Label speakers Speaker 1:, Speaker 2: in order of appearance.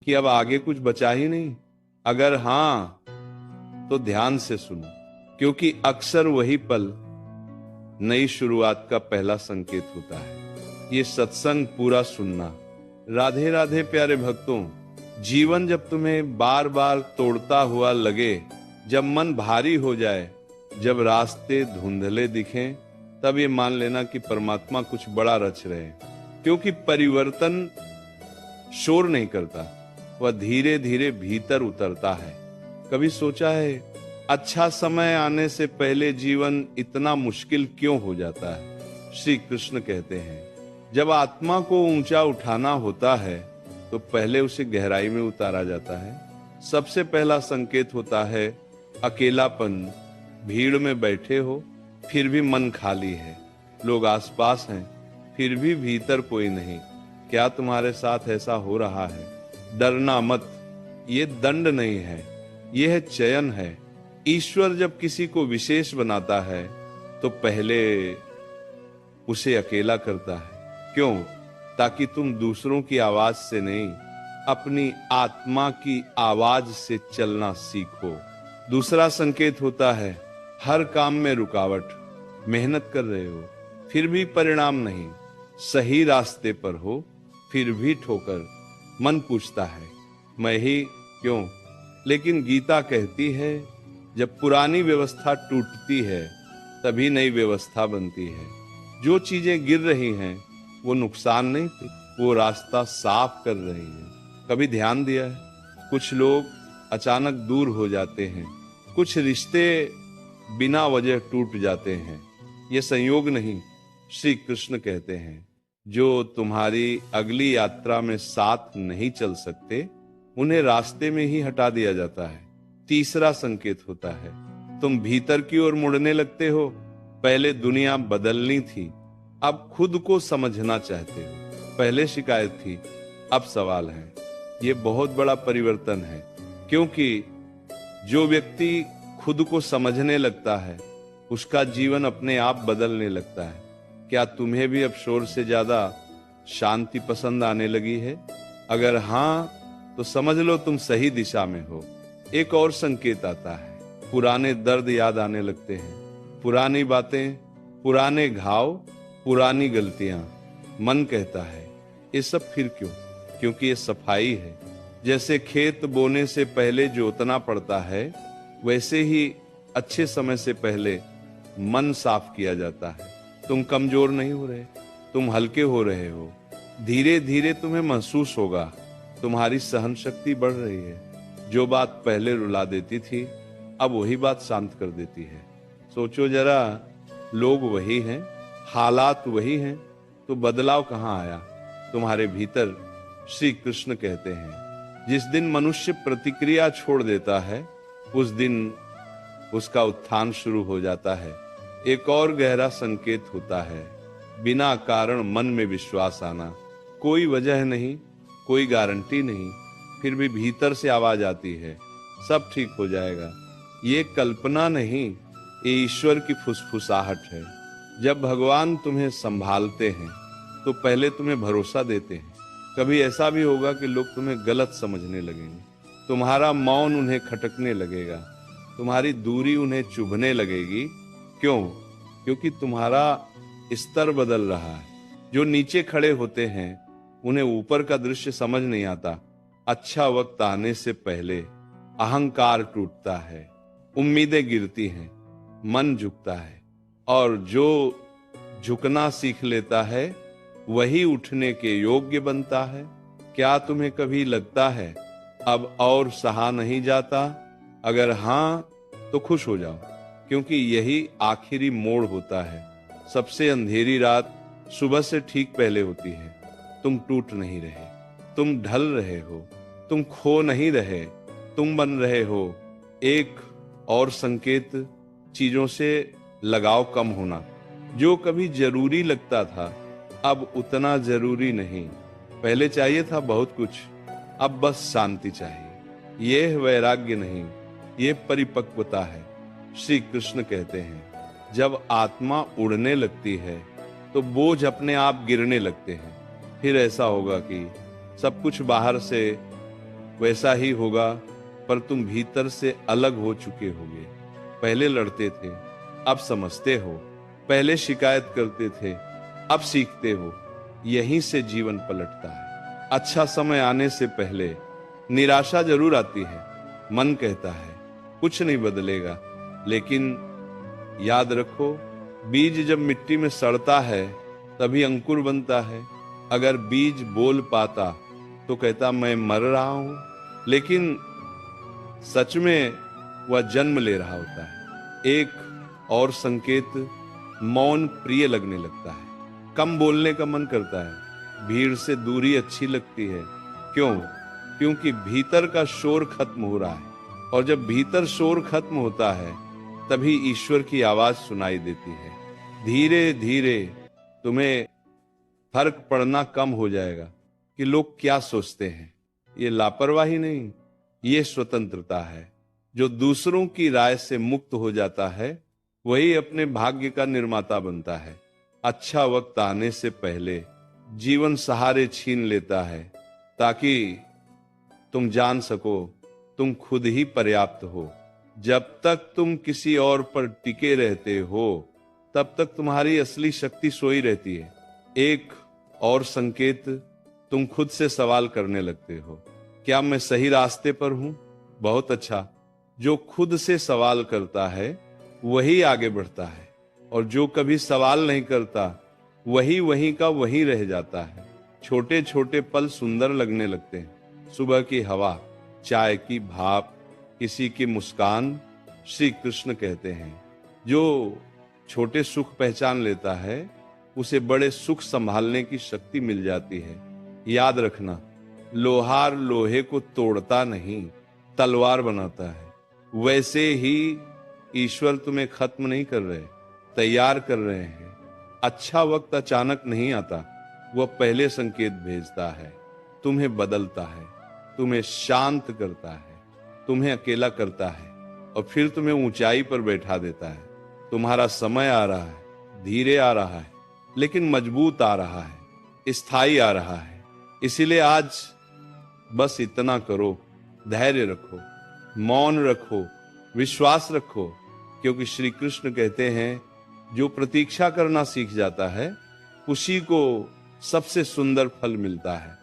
Speaker 1: कि अब आगे कुछ बचा ही नहीं? अगर हाँ, तो ध्यान से सुनो, क्योंकि अक्सर वही पल नई शुरुआत का पहला संकेत होता है। ये सत्संग पूरा सुनना। राधे राधे प्यारे भक्तों। जीवन जब तुम्हें बार बार तोड़ता हुआ लगे, जब मन भारी हो जाए, जब रास्ते धुंधले दिखें, तब ये मान लेना कि परमात्मा कुछ बड़ा रच रहे हैं। क्योंकि परिवर्तन शोर नहीं करता, वह धीरे धीरे भीतर उतरता है। कभी सोचा है, अच्छा समय आने से पहले जीवन इतना मुश्किल क्यों हो जाता है? श्री कृष्ण कहते हैं, जब आत्मा को ऊंचा उठाना होता है तो पहले उसे गहराई में उतारा जाता है। सबसे पहला संकेत होता है अकेलापन। भीड़ में बैठे हो, फिर भी मन खाली है। लोग आसपास हैं, फिर भी भीतर कोई नहीं। क्या तुम्हारे साथ ऐसा हो रहा है? डरना मत, ये दंड नहीं है, यह चयन है। ईश्वर जब किसी को विशेष बनाता है तो पहले उसे अकेला करता है। क्यों? ताकि तुम दूसरों की आवाज से नहीं, अपनी आत्मा की आवाज से चलना सीखो। दूसरा संकेत होता है हर काम में रुकावट। मेहनत कर रहे हो, फिर भी परिणाम नहीं। सही रास्ते पर हो, फिर भी ठोकर। मन पूछता है, मैं ही क्यों? लेकिन गीता कहती है, जब पुरानी व्यवस्था टूटती है तभी नई व्यवस्था बनती है। जो चीजें गिर रही हैं वो नुकसान नहीं थी, वो रास्ता साफ कर रही है। कभी ध्यान दिया है, कुछ लोग अचानक दूर हो जाते हैं, कुछ रिश्ते बिना वजह टूट जाते हैं। ये संयोग नहीं, श्री कृष्ण कहते हैं, जो तुम्हारी अगली यात्रा में साथ नहीं चल सकते, उन्हें रास्ते में ही हटा दिया जाता है। तीसरा संकेत होता है तुम भीतर की ओर मुड़ने लगते हो। पहले दुनिया बदलनी थी, अब खुद को समझना चाहते हो। पहले शिकायत थी, अब सवाल है। ये बहुत बड़ा परिवर्तन है, क्योंकि जो व्यक्ति खुद को समझने लगता है उसका जीवन अपने आप बदलने लगता है। क्या तुम्हें भी अब शोर से ज्यादा शांति पसंद आने लगी है? अगर हाँ, तो समझ लो तुम सही दिशा में हो। एक और संकेत आता है, पुराने दर्द याद आने लगते हैं। पुरानी बातें, पुराने घाव, पुरानी गलतियां। मन कहता है, ये सब फिर क्यों? क्योंकि ये सफाई है। जैसे खेत बोने से पहले जोतना पड़ता है, वैसे ही अच्छे समय से पहले मन साफ किया जाता है। तुम कमजोर नहीं हो रहे, तुम हल्के हो रहे हो। धीरे धीरे तुम्हें महसूस होगा तुम्हारी सहन शक्ति बढ़ रही है। जो बात पहले रुला देती थी, अब वही बात शांत कर देती है। सोचो जरा, लोग वही हैं, हालात वही हैं, तो बदलाव कहाँ आया? तुम्हारे भीतर। श्री कृष्ण कहते हैं, जिस दिन मनुष्य प्रतिक्रिया छोड़ देता है, उस दिन उसका उत्थान शुरू हो जाता है। एक और गहरा संकेत होता है, बिना कारण मन में विश्वास आना। कोई वजह नहीं, कोई गारंटी नहीं, फिर भी भीतर से आवाज आती है, सब ठीक हो जाएगा। ये कल्पना नहीं, ये ईश्वर की फुसफुसाहट है। जब भगवान तुम्हें संभालते हैं तो पहले तुम्हें भरोसा देते हैं। कभी ऐसा भी होगा कि लोग तुम्हें गलत समझने लगेंगे, तुम्हारा मौन उन्हें खटकने लगेगा, तुम्हारी दूरी उन्हें चुभने लगेगी। क्यों? क्योंकि तुम्हारा स्तर बदल रहा है। जो नीचे खड़े होते हैं उन्हें ऊपर का दृश्य समझ नहीं आता। अच्छा वक्त आने से पहले अहंकार टूटता है, उम्मीदें गिरती हैं, मन झुकता है, और जो झुकना सीख लेता है वही उठने के योग्य बनता है। क्या तुम्हें कभी लगता है अब और सहा नहीं जाता? अगर हाँ, तो खुश हो जाओ, क्योंकि यही आखिरी मोड़ होता है। सबसे अंधेरी रात सुबह से ठीक पहले होती है। तुम टूट नहीं रहे, तुम ढल रहे हो, तुम खो नहीं रहे, तुम बन रहे हो। एक और संकेत, चीजों से लगाव कम होना। जो कभी जरूरी लगता था, अब उतना जरूरी नहीं। पहले चाहिए था बहुत कुछ, अब बस शांति चाहिए। यह वैराग्य नहीं, ये परिपक्वता है। श्री कृष्ण कहते हैं, जब आत्मा उड़ने लगती है तो बोझ अपने आप गिरने लगते हैं। फिर ऐसा होगा कि सब कुछ बाहर से वैसा ही होगा, पर तुम भीतर से अलग हो चुके होगे। पहले लड़ते थे, अब समझते हो। पहले शिकायत करते थे, अब सीखते हो। यहीं से जीवन पलटता है। अच्छा समय आने से पहले निराशा जरूर आती है। मन कहता है कुछ नहीं बदलेगा, लेकिन याद रखो, बीज जब मिट्टी में सड़ता है तभी अंकुर बनता है। अगर बीज बोल पाता तो कहता मैं मर रहा हूं, लेकिन सच में वह जन्म ले रहा होता है। एक और संकेत, मौन प्रिय लगने लगता है। कम बोलने का मन करता है। भीड़ से दूरी अच्छी लगती है। क्यों? क्योंकि भीतर का शोर खत्म हो रहा है, और जब भीतर शोर खत्म होता है तभी ईश्वर की आवाज सुनाई देती है। धीरे धीरे तुम्हें फर्क पड़ना कम हो जाएगा कि लोग क्या सोचते हैं। ये लापरवाही नहीं, ये स्वतंत्रता है। जो दूसरों की राय से मुक्त हो जाता है वही अपने भाग्य का निर्माता बनता है। अच्छा वक्त आने से पहले जीवन सहारे छीन लेता है, ताकि तुम जान सको तुम खुद ही पर्याप्त हो। जब तक तुम किसी और पर टिके रहते हो तब तक तुम्हारी असली शक्ति सोई रहती है। एक और संकेत, तुम खुद से सवाल करने लगते हो, क्या मैं सही रास्ते पर हूं? बहुत अच्छा। जो खुद से सवाल करता है वही आगे बढ़ता है, और जो कभी सवाल नहीं करता वही वहीं का वहीं रह जाता है। छोटे छोटे पल सुंदर लगने लगते हैं। सुबह की हवा, चाय की भाप, किसी की मुस्कान। श्री कृष्ण कहते हैं, जो छोटे सुख पहचान लेता है उसे बड़े सुख संभालने की शक्ति मिल जाती है। याद रखना, लोहार लोहे को तोड़ता नहीं, तलवार बनाता है। वैसे ही ईश्वर तुम्हें खत्म नहीं कर रहे, तैयार कर रहे हैं। अच्छा वक्त अचानक नहीं आता, वह पहले संकेत भेजता है। तुम्हें बदलता है, तुम्हें शांत करता है, तुम्हें अकेला करता है, और फिर तुम्हें ऊंचाई पर बैठा देता है। तुम्हारा समय आ रहा है, धीरे आ रहा है, लेकिन मजबूत आ रहा है, स्थायी आ रहा है। इसीलिए आज बस इतना करो, धैर्य रखो, मौन रखो, विश्वास रखो, क्योंकि श्री कृष्ण कहते हैं, जो प्रतीक्षा करना सीख जाता है उसी को सबसे सुंदर फल मिलता है।